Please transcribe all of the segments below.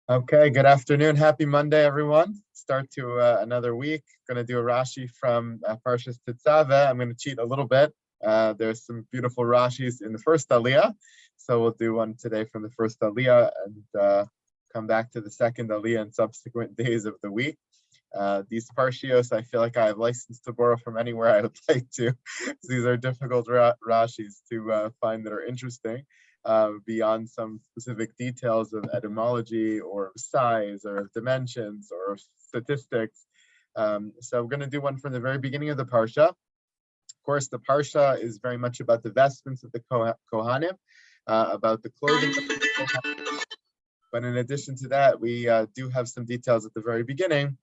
Okay, good afternoon. Happy Monday, everyone. Start to another week. Going to do a Rashi from Parshas Tezaveh. I'm going to cheat a little bit. There's some beautiful Rashis in the first Aliyah. So we'll do one today from the first Aliyah and come back to the second Aliyah in subsequent days of the week. These Parshios, I feel like I have license to borrow from anywhere I would like to. These are difficult Rashis to find that are interesting. Beyond some specific details of etymology or size or dimensions or statistics. So we're going to do one from the very beginning of the Parsha. Of course, the Parsha is very much about the vestments of the Kohanim, about the clothing of the Kohanim. But in addition to that, we do have some details at the very beginning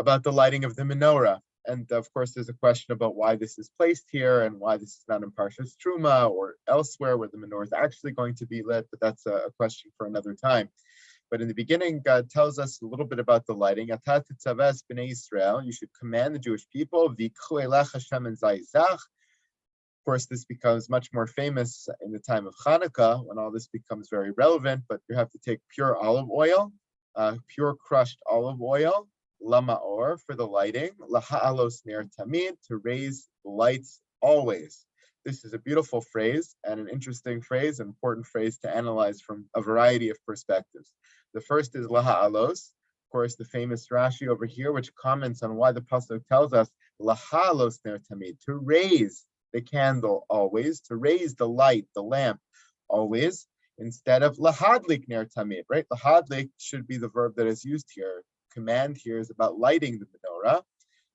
about the lighting of the menorah. And of course, there's a question about why this is placed here and why this is not in Parshas Truma or elsewhere where the menorah is actually going to be lit, but that's a question for another time. But in the beginning, God tells us a little bit about the lighting. Atat Tezaveh b'nei Yisrael, you should command the Jewish people, v'ikchu elech Hashem and zayzach. Of course, this becomes much more famous in the time of Hanukkah, when all this becomes very relevant, but you have to take pure olive oil, pure crushed olive oil, Lamaor for the lighting, Laha'alos ner tamid, to raise the lights always. This is a beautiful phrase and an interesting phrase, an important phrase to analyze from a variety of perspectives. The first is Laha'alos, of course, the famous Rashi over here, which comments on why the pasuk tells us Laha'alos ner tamid, to raise the candle always, to raise the light, the lamp always, instead of Lahadlik ner tamid, right? Lahadlik should be the verb that is used here. Command here is about lighting the menorah,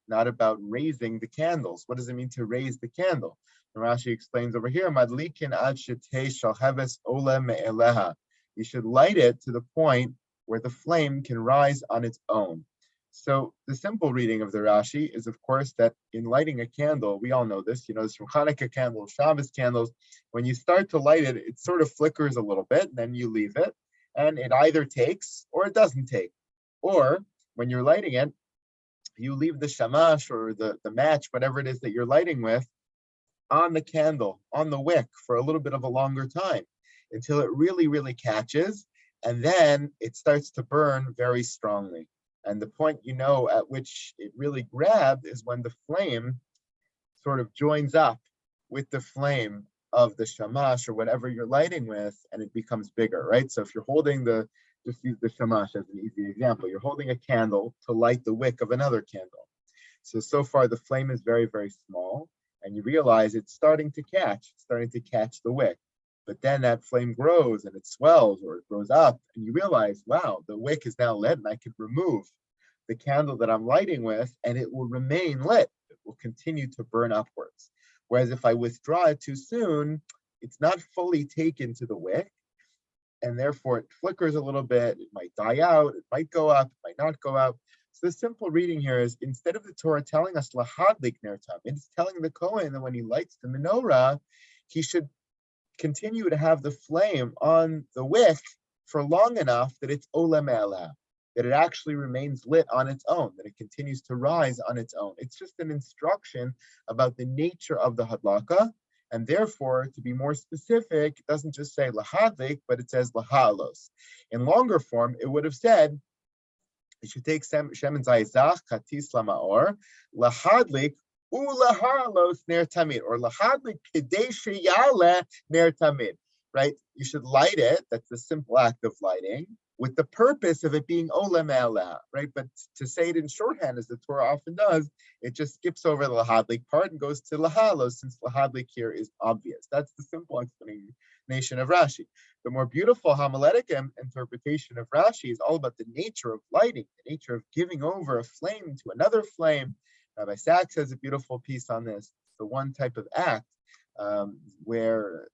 not about raising the candles. What does it mean to raise the candle? And Rashi explains over here, Madlikin ad shetei shalheves ole me'eleha. You should light it to the point where the flame can rise on its own. So the simple reading of the Rashi is, of course, that in lighting a candle, we all know this, you know this from Hanukkah candles, Shabbos candles, when you start to light it, it sort of flickers a little bit, and then you leave it, and it either takes or it doesn't take. Or when you're lighting it, you leave the shamash or the match, whatever it is that you're lighting with, on the candle, on the wick for a little bit of a longer time until it really, really catches. And then it starts to burn very strongly. And the point you know at which it really grabbed is when the flame sort of joins up with the flame of the shamash or whatever you're lighting with, and it becomes bigger, right? So if you're holding just use the shamash as an easy example. You're holding a candle to light the wick of another candle. So far the flame is very, very small, and you realize it's starting to catch the wick. But then that flame grows and it swells or it grows up, and you realize, wow, the wick is now lit, and I can remove the candle that I'm lighting with, and it will remain lit. It will continue to burn upwards. Whereas if I withdraw it too soon, it's not fully taken to the wick, and therefore it flickers a little bit, it might die out, it might go up, it might not go out. So the simple reading here is, instead of the Torah telling us lahadlik ner tamid, it's telling the Kohen that when he lights the menorah, he should continue to have the flame on the wick for long enough that it's ola me'ala, that it actually remains lit on its own, that it continues to rise on its own. It's just an instruction about the nature of the hadlaka. And therefore, to be more specific, it doesn't just say lahadlik, but it says lahalos. In longer form, it would have said, you should take shemen zayzach katis lamaor, lahadlik ulahalos ner tamid, or lahadlik kidei sheyale ner tamid, right? You should light it, that's the simple act of lighting, with the purpose of it being ola me'ala, right? But to say it in shorthand, as the Torah often does, it just skips over the lahadlik part and goes to lahalos, since lahadlik here is obvious. That's the simple explanation of Rashi. The more beautiful homiletic interpretation of Rashi is all about the nature of lighting, the nature of giving over a flame to another flame. Rabbi Sachs has a beautiful piece on this. The one type of act where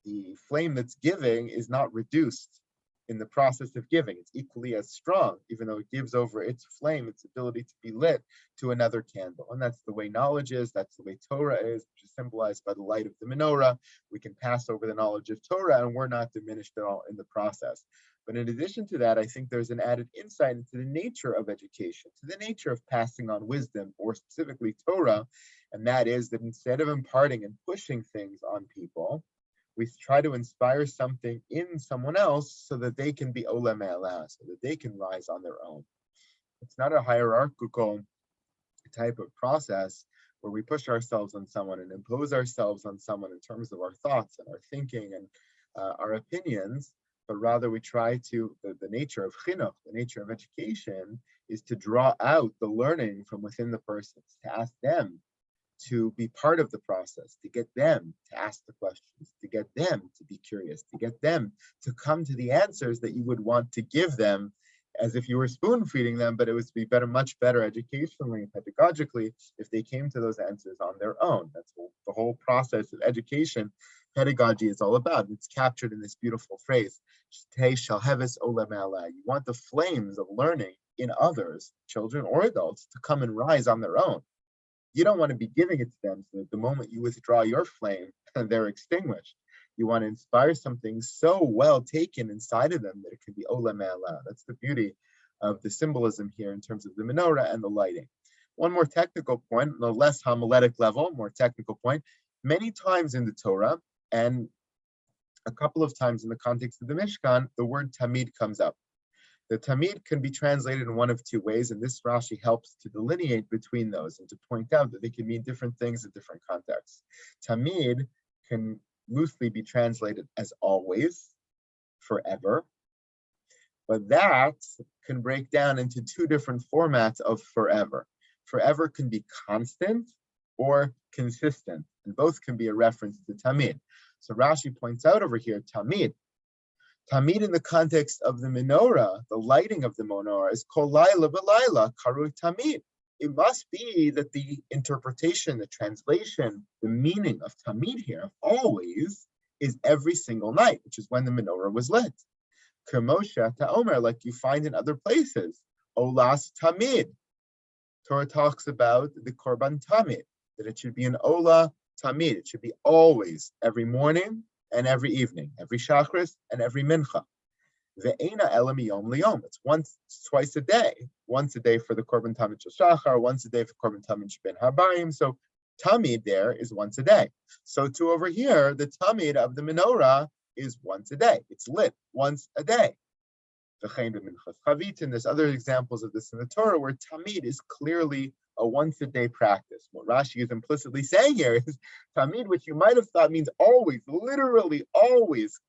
the flame that's giving is not reduced in the process of giving. It's equally as strong, even though it gives over its flame, its ability to be lit, to another candle. And that's the way knowledge is, that's the way Torah is, which is symbolized by the light of the menorah. We can pass over the knowledge of Torah, and we're not diminished at all in the process. But in addition to that, I think there's an added insight into the nature of education, to the nature of passing on wisdom, or specifically Torah, and that is that instead of imparting and pushing things on people, we try to inspire something in someone else so that they can be ola me'ala, so that they can rise on their own. It's not a hierarchical type of process where we push ourselves on someone and impose ourselves on someone in terms of our thoughts and our thinking and our opinions, but rather we try to, the nature of chinuch, the nature of education, is to draw out the learning from within the persons, to ask them to be part of the process, to get them to ask the questions, to get them to be curious, to get them to come to the answers that you would want to give them as if you were spoon feeding them, but it would be better, much better educationally, pedagogically, if they came to those answers on their own. That's what the whole process of education, pedagogy is all about. It's captured in this beautiful phrase, you want the flames of learning in others, children or adults, to come and rise on their own. You don't want to be giving it to them so that the moment you withdraw your flame, they're extinguished. You want to inspire something so well taken inside of them that it can be ola me'ala. That's the beauty of the symbolism here in terms of the menorah and the lighting. One more technical point, on a less homiletic level, more technical point. Many times in the Torah, and a couple of times in the context of the Mishkan, the word tamid comes up. The tamid can be translated in one of two ways, and this Rashi helps to delineate between those and to point out that they can mean different things in different contexts. Tamid can loosely be translated as always, forever, but that can break down into two different formats of forever. Forever can be constant or consistent, and both can be a reference to tamid. So Rashi points out over here, tamid. Tamid in the context of the menorah, the lighting of the menorah, is kol laila b'laila karu tamid. It must be that the interpretation, the translation, the meaning of tamid here, always, is every single night, which is when the menorah was lit. Kemoshe ta'omer, like you find in other places, olas tamid. Torah talks about the korban tamid, that it should be an ola tamid. It should be always, every morning and every evening, every shachris and every mincha. Ve'ena elam yom liyom. It's twice a day for the korban tamid shel shachar, once a day for korban tamid sheben habayim. So tamid there is once a day. So too over here, the tamid of the menorah is once a day. It's lit once a day. And there's other examples of this in the Torah where tamid is clearly a once-a-day practice. What Rashi is implicitly saying here is tamid, which you might have thought means always, literally always,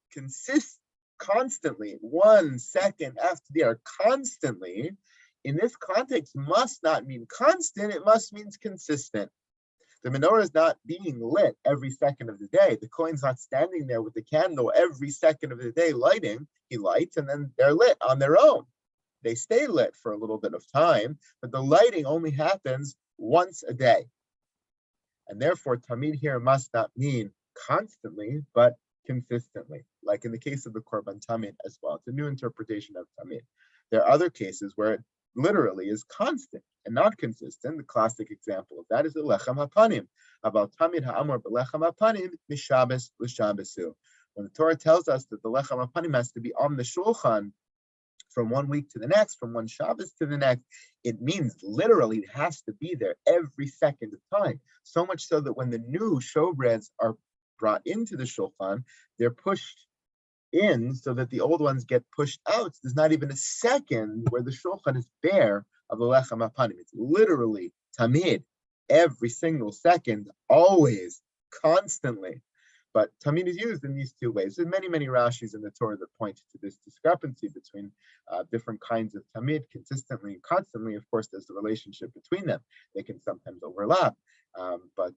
constantly, 1 second after the other, constantly, in this context must not mean constant, it must mean consistent. The menorah is not being lit every second of the day. The Kohen's not standing there with the candle every second of the day lighting. He lights and then they're lit on their own. They stay lit for a little bit of time, but the lighting only happens once a day. And therefore, tamid here must not mean constantly, but consistently, like in the case of the korban tamid as well. It's a new interpretation of tamid. There are other cases where it literally is constant and not consistent. The classic example of that is the lechem hapanim. About tamid ha'amor b'lechem hapanim mishabes l'shabesu. When the Torah tells us that the lechem hapanim has to be on the shulchan from one week to the next, from one Shabbos to the next, it means literally it has to be there every second of time. So much so that when the new showbreads are brought into the shulchan, they're pushed in so that the old ones get pushed out. There's not even a second where the shulchan is bare of the lechem hapanim. It's literally tamid, every single second, always, constantly. But tamid is used in these two ways. There's many, many Rashis in the Torah that point to this discrepancy between different kinds of tamid, consistently and constantly. Of course, there's the relationship between them. They can sometimes overlap, but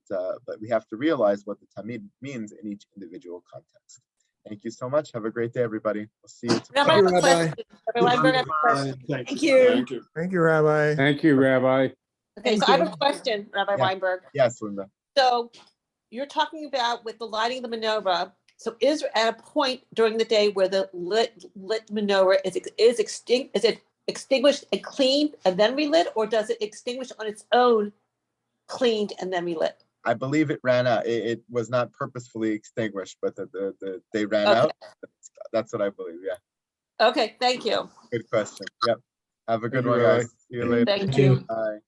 we have to realize what the tamid means in each individual context. Thank you so much. Have a great day, everybody. We'll see you tomorrow. Thank you, Rabbi. Thank you. Thank you, Rabbi. Thank you, Rabbi. Okay, so I have a question, Rabbi Weinberg. Yes, Linda. So you're talking about with the lighting of the menorah. So is there at a point during the day where the lit menorah is extinct? Is it extinguished and cleaned and then relit, or does it extinguish on its own, cleaned and then relit? I believe it ran out. It was not purposefully extinguished, but they ran out. That's what I believe. Yeah. Okay, thank you. Good question. Yep. Have a good Thank one, you, guys. See you later. Thank you. Bye.